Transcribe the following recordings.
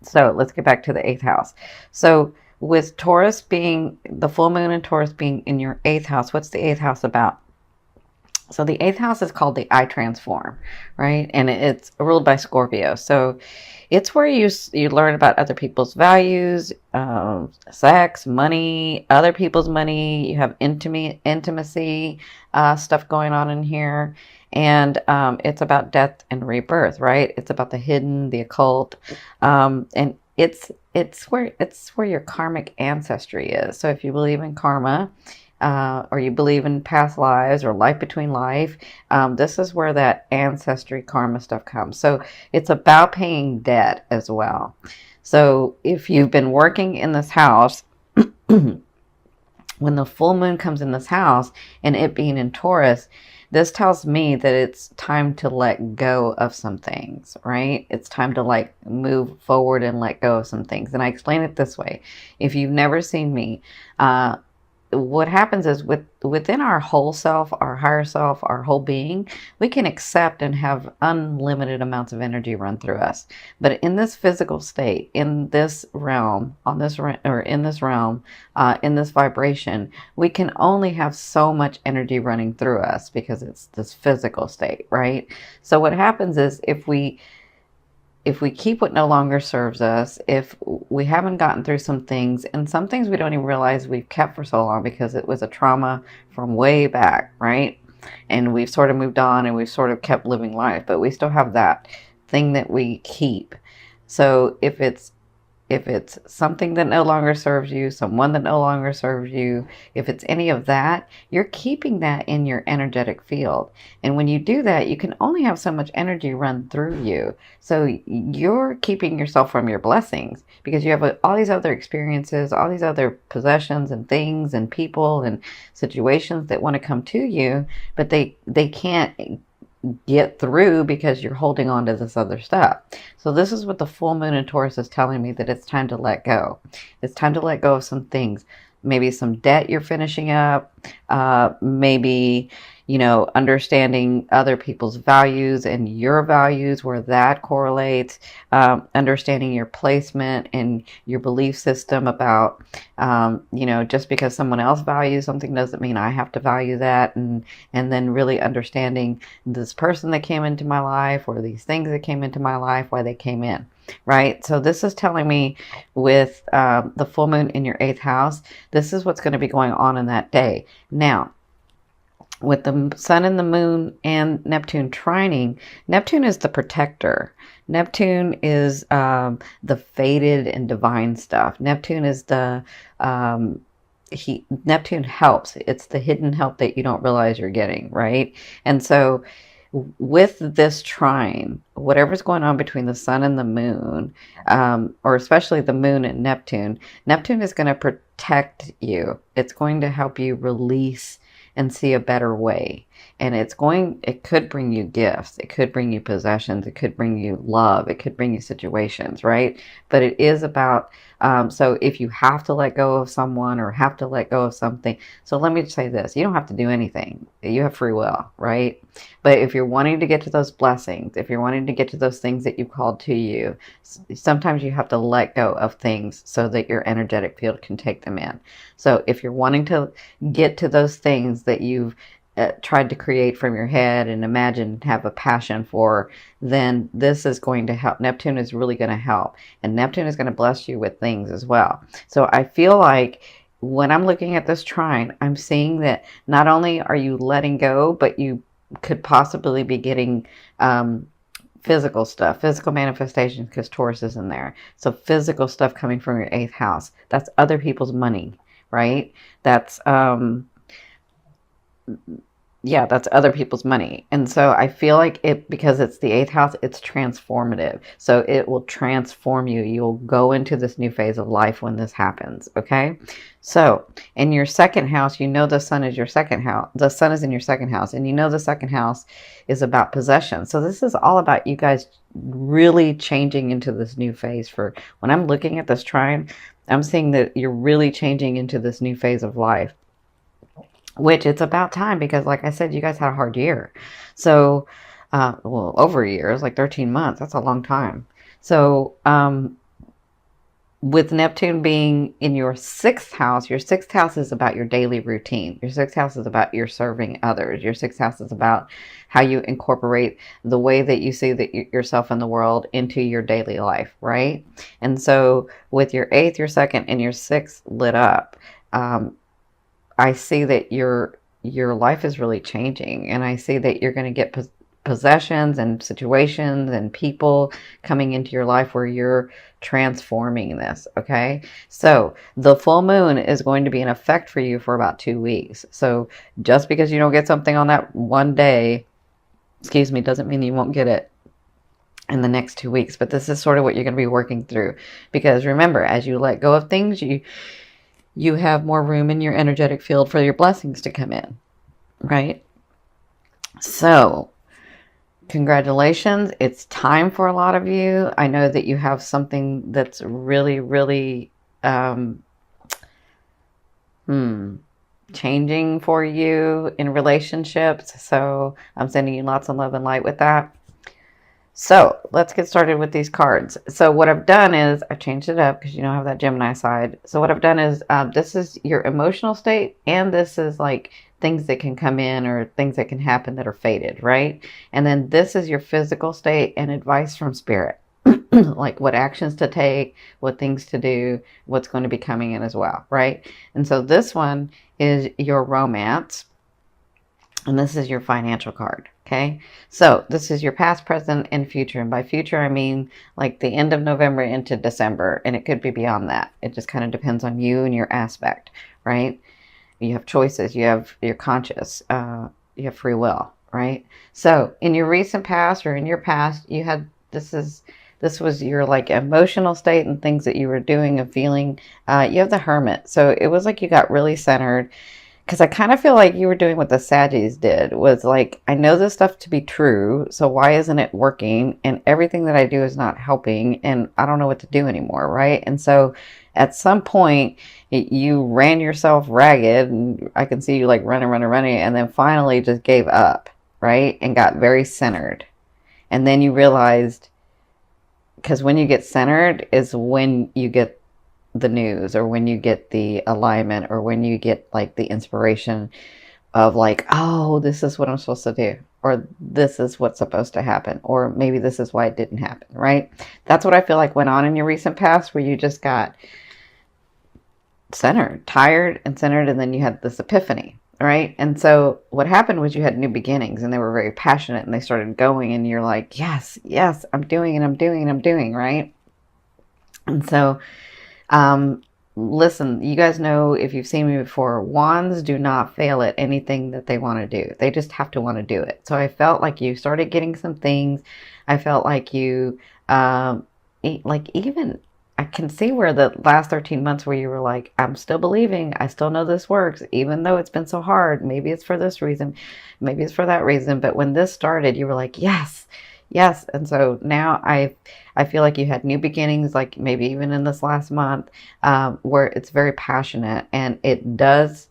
So let's get back to the eighth house. So with Taurus being the full moon and Taurus being in your eighth house, what's the eighth house about? So the eighth house is called the I transform, right? And it's ruled by Scorpio. So it's where you learn about other people's values, sex, money, other people's money. You have intimacy stuff going on in here, and it's about death and rebirth, right? It's about the hidden, the occult, and it's where your karmic ancestry is. So if you believe in karma, or you believe in past lives or life between life, this is where that ancestry karma stuff comes. So it's about paying debt as well. So if you've been working in this house, when the full moon comes in this house and it being in Taurus, this tells me that it's time to let go of some things, right? It's time to like move forward and let go of some things. And I explain it this way. If you've never seen me, what happens is within our whole self, our higher self, our whole being, we can accept and have unlimited amounts of energy run through us. But in this physical state, in this realm, in this realm, in this vibration, we can only have so much energy running through us because it's this physical state, right? So what happens is if we keep what no longer serves us, if we haven't gotten through some things, and some things we don't even realize we've kept for so long because it was a trauma from way back, right? And we've sort of moved on and we've sort of kept living life, but we still have that thing that we keep. So if it's something that no longer serves you, someone that no longer serves you, if it's any of that, you're keeping that in your energetic field. And when you do that, you can only have so much energy run through you. So you're keeping yourself from your blessings because you have all these other experiences, all these other possessions and things and people and situations that want to come to you, but they can't get through because you're holding on to this other stuff. So this is what the full moon in Taurus is telling me, that it's time to let go. It's time to let go of some things. Maybe some debt you're finishing up. Maybe, understanding other people's values and your values, where that correlates. Understanding your placement and your belief system about, just because someone else values something doesn't mean I have to value that. And then really understanding this person that came into my life or these things that came into my life, why they came in. Right. So this is telling me with the full moon in your eighth house, this is what's going to be going on in that day. Now, with the sun and the moon and Neptune trining, Neptune is the protector. Neptune is the fated and divine stuff. Neptune is Neptune helps. It's the hidden help that you don't realize you're getting, right? And so with this trine, whatever's going on between the sun and the moon, or especially the moon and Neptune is going to protect you. It's going to help you release and see a better way. And it could bring you gifts. It could bring you possessions. It could bring you love. It could bring you situations, right? But it is about, so if you have to let go of someone or have to let go of something, so let me say this, you don't have to do anything. You have free will, right? But if you're wanting to get to those blessings, if you're wanting to get to those things that you've called to you, sometimes you have to let go of things so that your energetic field can take them in. So if you're wanting to get to those things that you've tried to create from your head and imagine and have a passion for, then this is going to help. Neptune is really going to help. And Neptune is going to bless you with things as well. So I feel like when I'm looking at this trine, I'm seeing that not only are you letting go, but you could possibly be getting physical stuff, physical manifestations, because Taurus is in there. So physical stuff coming from your eighth house. That's other people's money, right? That's that's other people's money. And so I feel like because it's the eighth house, it's transformative. So it will transform you. You'll go into this new phase of life when this happens. Okay. So in your second house, the sun is your second house. The sun is in your second house, and the second house is about possession. So this is all about you guys really changing into this new phase. For when I'm looking at this trine, I'm seeing that you're really changing into this new phase of life. Which it's about time, because like I said, you guys had a hard year. So, over a year, it's like 13 months. That's a long time. So, with Neptune being in your sixth house is about your daily routine. Your sixth house is about your serving others. Your sixth house is about how you incorporate the way that you see that yourself in the world into your daily life, right? And so with your eighth, your second, and your sixth lit up, I see that your life is really changing, and I see that you're going to get possessions and situations and people coming into your life where you're transforming this. Okay, so the full moon is going to be in effect for you for about 2 weeks. So just because you don't get something on that one day, excuse me, doesn't mean you won't get it in the next 2 weeks. But this is sort of what you're going to be working through, because remember, as you let go of things, you have more room in your energetic field for your blessings to come in, right? So congratulations. It's time for a lot of you. I know that you have something that's really, really changing for you in relationships. So I'm sending you lots of love and light with that. So let's get started with these cards. So what I've done is I've changed it up because you know I have that Gemini side. So what I've done is this is your emotional state, and this is like things that can come in or things that can happen that are fated, right? And then this is your physical state and advice from spirit, like what actions to take, what things to do, what's going to be coming in as well, right? And so this one is your romance, and this is your financial card. Okay, so this is your past, present, and future. And by future, I mean like the end of November into December. And it could be beyond that. It just kind of depends on you and your aspect, right? You have choices. You're conscious. You have free will, right? So in your recent past or in your past, you had, this was your like emotional state and things that you were doing and feeling. You have the Hermit. So it was like you got really centered. Because I kind of feel like you were doing what the Saggies did, was like, I know this stuff to be true, so why isn't it working? And everything that I do is not helping, and I don't know what to do anymore, right? And so at some point, you ran yourself ragged, and I can see you like running, and then finally just gave up, right? And got very centered. And then you realized, because when you get centered is when you get the news, or when you get the alignment, or when you get like the inspiration of like, oh, this is what I'm supposed to do, or this is what's supposed to happen, or maybe this is why it didn't happen, right? That's what I feel like went on in your recent past, where you just got centered, tired and centered, and then you had this epiphany, right? And so what happened was you had new beginnings, and they were very passionate, and they started going, and you're like, yes, I'm doing it, I'm doing, right? And so listen, you guys know, if you've seen me before, wands do not fail at anything that they want to do. They just have to want to do it. So I felt like you started getting some things. I felt like you, like even, I can see where the last 13 months where you were like, I'm still believing, I still know this works, even though it's been so hard. Maybe it's for this reason, maybe it's for that reason. But when this started, you were like, yes. And so now I feel like you had new beginnings, like maybe even in this last month, where it's very passionate, and it does,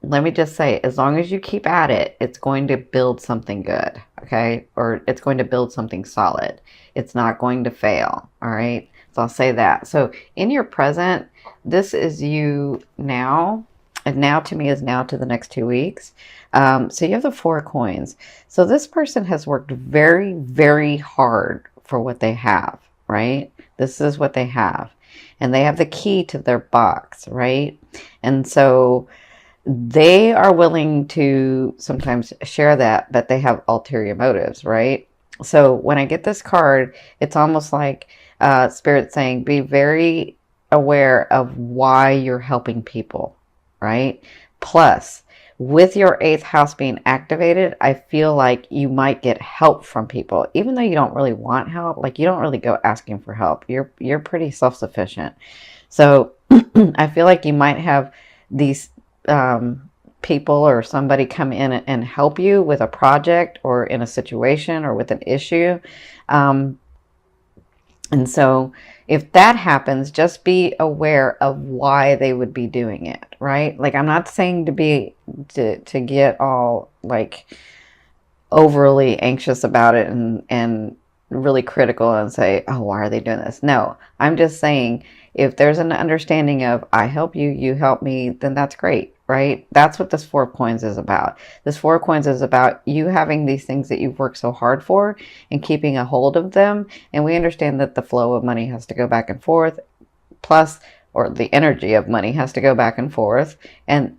let me just say, as long as you keep at it, it's going to build something good, okay? Or it's going to build something solid. It's not going to fail, all right? So I'll say that. So in your present, this is you now, and now to me is now to the next 2 weeks. So you have the 4 of coins. So this person has worked very, very hard for what they have, right? This is what they have. And they have the key to their box, right? And so they are willing to sometimes share that, but they have ulterior motives, right? So when I get this card, it's almost like Spirit saying, be very aware of why you're helping people, right? Plus, with your 8th house being activated, I feel like you might get help from people, even though you don't really want help. Like, you don't really go asking for help. You're pretty self-sufficient. So I feel like you might have these people or somebody come in and help you with a project, or in a situation, or with an issue. And so if that happens, just be aware of why they would be doing it, right? Like, I'm not saying to get all like overly anxious about it and really critical and say, oh, why are they doing this? No, I'm just saying if there's an understanding of I help you, you help me, then that's great, right? That's what this Four of Coins is about. This Four of Coins is about you having these things that you've worked so hard for and keeping a hold of them. And we understand that the flow of money has to go back and forth, plus, or the energy of money has to go back and forth, and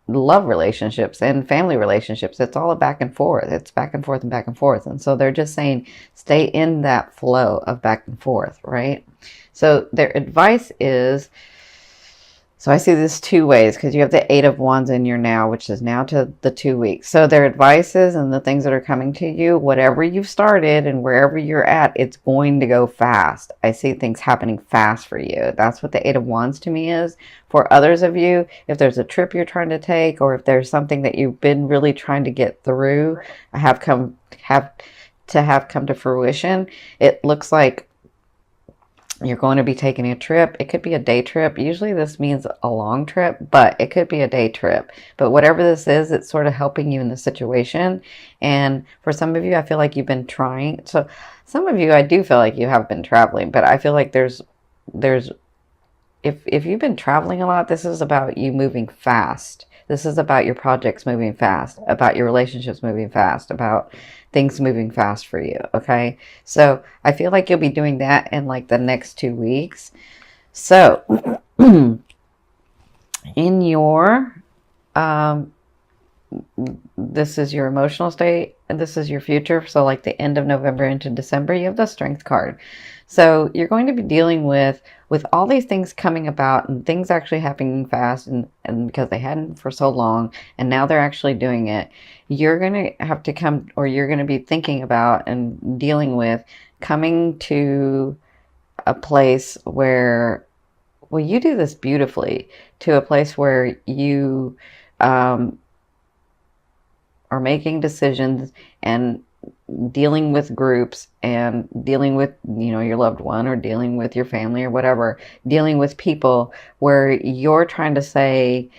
love relationships and family relationships, it's all a back and forth. It's back and forth and back and forth. And so they're just saying stay in that flow of back and forth, right? So their advice is, so I see this two ways, because you have the Eight of Wands in your now, which is now to the 2 weeks. So their advice is, and the things that are coming to you, whatever you've started and wherever you're at, it's going to go fast. I see things happening fast for you. That's what the Eight of Wands to me is. For others of you, if there's a trip you're trying to take, or if there's something that you've been really trying to get through, have come to fruition, it looks like you're going to be taking a trip. It could be a day trip. Usually this means a long trip, but it could be a day trip. But whatever this is, it's sort of helping you in the situation. And for some of you, I feel like you've been trying. So some of you, I do feel like you have been traveling, but I feel like there's if you've been traveling a lot, this is about you moving fast. This is about your projects moving fast, about your relationships moving fast, about things moving fast for you, okay? So I feel like you'll be doing that in like the next 2 weeks. So in your, this is your emotional state, and this is your future. So like the end of November into December, you have the Strength card. So you're going to be dealing with all these things coming about and things actually happening fast, and because they hadn't for so long, and now they're actually doing it, you're going to have to come, or you're going to be thinking about and dealing with coming to a place where, well, you do this beautifully, to a place where you are making decisions and dealing with groups and dealing with, you know, your loved one, or dealing with your family or whatever, dealing with people where you're trying to say,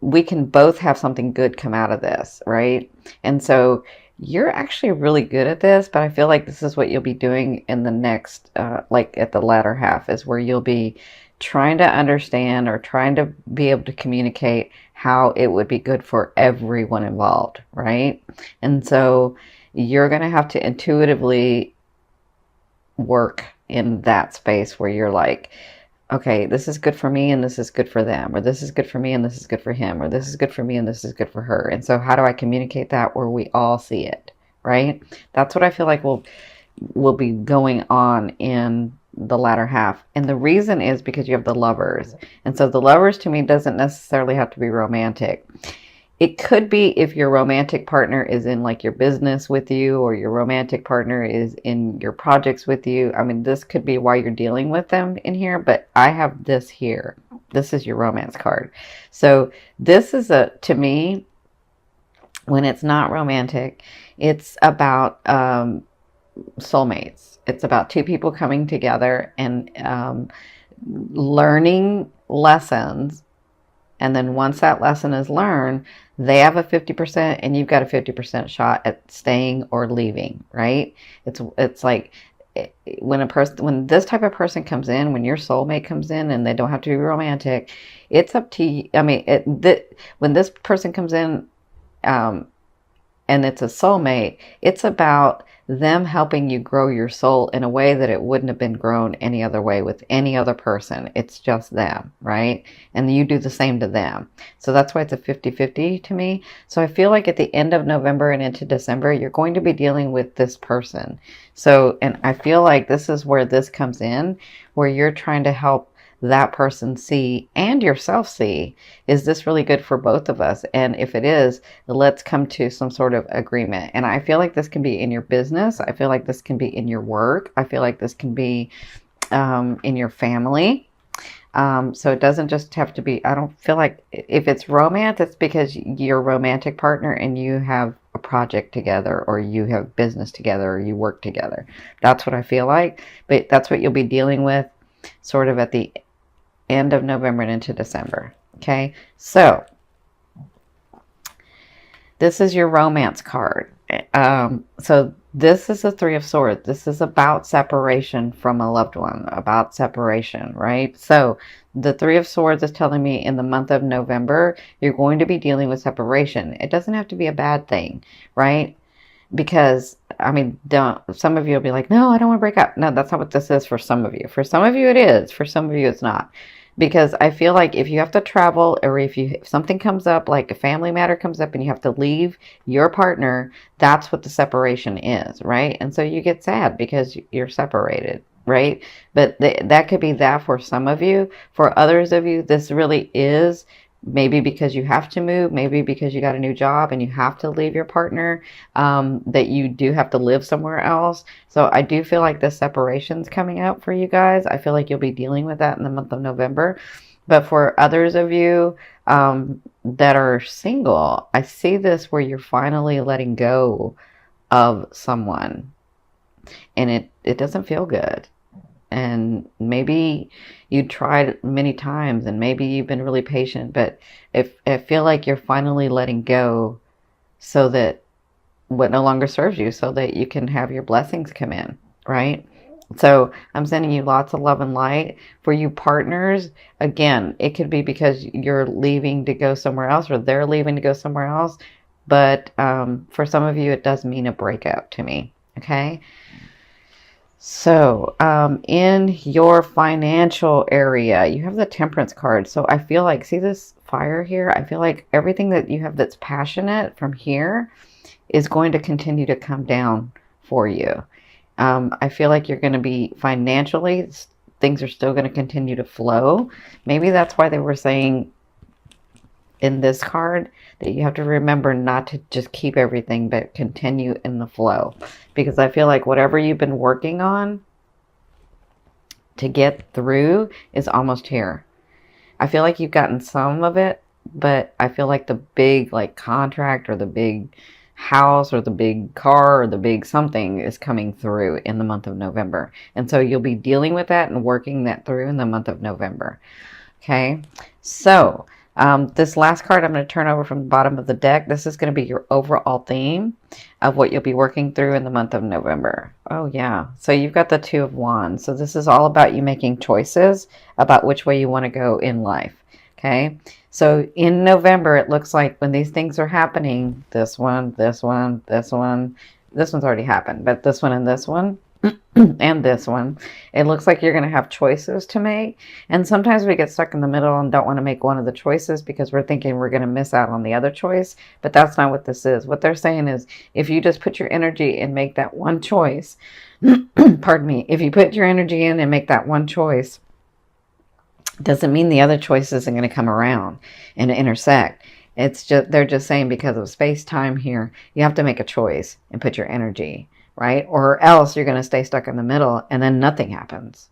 we can both have something good come out of this, right? And so you're actually really good at this, but I feel like this is what you'll be doing in the next, like at the latter half, is where you'll be trying to understand or trying to be able to communicate how it would be good for everyone involved, right? And so you're going to have to intuitively work in that space where you're like, okay, this is good for me and this is good for them, or this is good for me and this is good for him, or this is good for me and this is good for her. And so how do I communicate that where we all see it, right? That's what I feel like will be going on in the latter half. And the reason is because you have the Lovers. And so the Lovers to me doesn't necessarily have to be romantic. It could be if your romantic partner is in like your business with you, or your romantic partner is in your projects with you. I mean, this could be why you're dealing with them in here, but I have this here. This is your romance card. So this is to me, when it's not romantic, it's about soulmates. It's about two people coming together and learning lessons. And then once that lesson is learned, they have a 50% and you've got a 50% shot at staying or leaving, right? It's like when this type of person comes in, when your soulmate comes in, and they don't have to be romantic, it's up to you. I mean, when this person comes in, and it's a soulmate, it's about them helping you grow your soul in a way that it wouldn't have been grown any other way with any other person. It's just them, right? And you do the same to them. So that's why it's a 50-50 to me. So I feel like at the end of November and into December, you're going to be dealing with this person. So, and I feel like this is where this comes in, where you're trying to help that person see and yourself see, is this really good for both of us? And if it is, let's come to some sort of agreement. And I feel like this can be in your business. I feel like this can be in your work. I feel like this can be in your family. So it doesn't just have to be, I don't feel like if it's romance, it's because you're a romantic partner and you have a project together, or you have business together, or you work together. That's what I feel like. But that's what you'll be dealing with sort of at the end of November and into December. Okay, so this is your romance card. So This is a Three of Swords. This is about separation from a loved one, about separation, right? So the Three of Swords is telling me in the month of November, you're going to be dealing with separation. It doesn't have to be a bad thing, right? Because I mean, don't, some of you will be like, no, I don't want to break up. No, that's not what this is for some of you. For some of you it is, for some of you it's not. Because I feel like if you have to travel, or if something comes up, like a family matter comes up and you have to leave your partner, that's what the separation is, right? And so you get sad because you're separated, right? But that could be that for some of you. For others of you, this really is maybe because you have to move, maybe because you got a new job and you have to leave your partner, that you do have to live somewhere else. So I do feel like this separation's coming up for you guys. I feel like you'll be dealing with that in the month of November. But for others of you that are single, I see this where you're finally letting go of someone, and it doesn't feel good. And maybe you tried many times and maybe you've been really patient, but if I feel like you're finally letting go so that what no longer serves you, so that you can have your blessings come in, right? So I'm sending you lots of love and light. For you partners, again, it could be because you're leaving to go somewhere else, or they're leaving to go somewhere else. But for some of you, it does mean a breakup to me. Okay. So, in your financial area, you have the Temperance card. So I feel like, see this fire here? I feel like everything that you have that's passionate from here is going to continue to come down for you. I feel like you're going to be financially, things are still going to continue to flow. Maybe that's why they were saying in this card that you have to remember not to just keep everything, but continue in the flow. Because I feel like whatever you've been working on to get through is almost here. I feel like you've gotten some of it, but I feel like the big like contract or the big house or the big car or the big something is coming through in the month of November. And so you'll be dealing with that and working that through in the month of November. Okay, so this last card I'm going to turn over from the bottom of the deck. This is going to be your overall theme of what you'll be working through in the month of November. Oh, yeah. So you've got the Two of Wands. So this is all about you making choices about which way you want to go in life. Okay. So in November, it looks like when these things are happening, this one, this one, this one, this one's already happened, but this one and this one, and this one, it looks like you're going to have choices to make. And sometimes we get stuck in the middle and don't want to make one of the choices because we're thinking we're going to miss out on the other choice. But that's not what this is. What they're saying is if you just put your energy and make that one choice, pardon me, if you put your energy in and make that one choice, doesn't mean the other choice isn't going to come around and intersect. It's just, they're just saying because of space time here, you have to make a choice and put your energy, right? Or else you're going to stay stuck in the middle and then nothing happens,